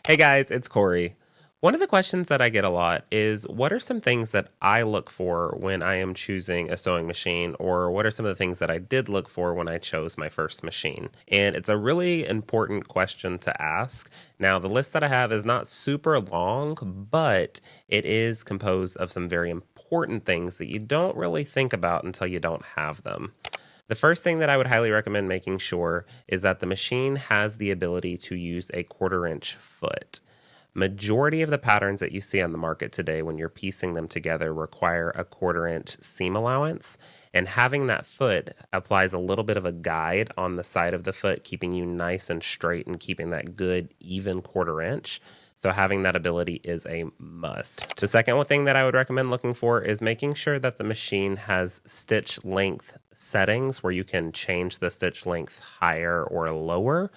Hey guys, it's Corey. One of the questions that I get a lot is what are some things that I look for when I am choosing a sewing machine, or what are some of the things that I did look for when I chose my first machine? And it's a really important question to ask. Now, the list that I have is not super long, but it is composed of some very important things that you don't really think about until you don't have them. The first thing that I would highly recommend making sure is that the machine has the ability to use a 1/4 inch foot. Majority of the patterns that you see on the market today when you're piecing them together require a 1/4 inch seam allowance, and having that foot applies a little bit of a guide on the side of the foot, keeping you nice and straight and keeping that good even 1/4 inch. So having that ability is a must. The second one thing that I would recommend looking for is making sure that the machine has stitch length settings where you can change the stitch length higher or lower,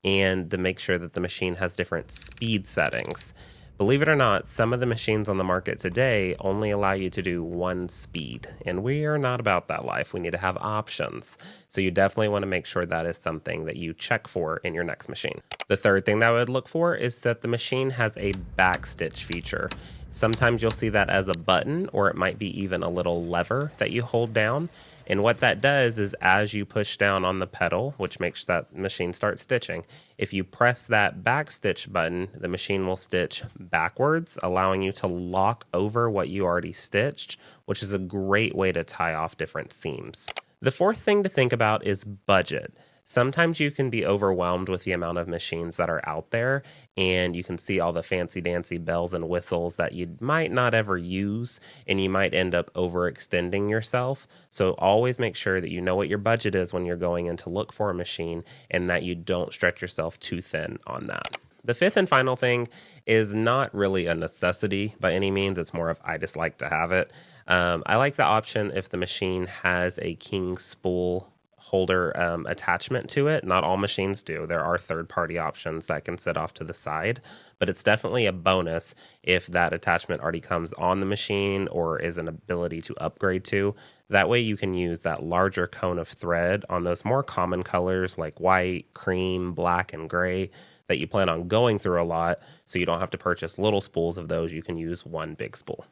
and to make sure that the machine has different speed settings. Believe it or not, some of the machines on the market today only allow you to do one speed, and we are not about that life. We need to have options. So you definitely want to make sure that is something that you check for in your next machine. The third thing that I would look for is that the machine has a backstitch feature. Sometimes you'll see that as a button, or it might be even a little lever that you hold down. And what that does is as you push down on the pedal, which makes that machine start stitching, if you press that back stitch button, the machine will stitch backwards, allowing you to lock over what you already stitched, which is a great way to tie off different seams. The fourth thing to think about is budget. Sometimes you can be overwhelmed with the amount of machines that are out there, and you can see all the fancy dancy bells and whistles that you might not ever use, and you might end up overextending yourself. So always make sure that you know what your budget is when you're going in to look for a machine, and that you don't stretch yourself too thin on that. The fifth and final thing is not really a necessity by any means. It's more of I just like to have it. I like the option if the machine has a king spool holder attachment to it. Not all machines do. There are third-party options that can sit off to the side, but it's definitely a bonus if that attachment already comes on the machine or is an ability to upgrade to. That way you can use that larger cone of thread on those more common colors like white, cream, black, and gray that you plan on going through a lot, so you don't have to purchase little spools of those. You can use one big spool.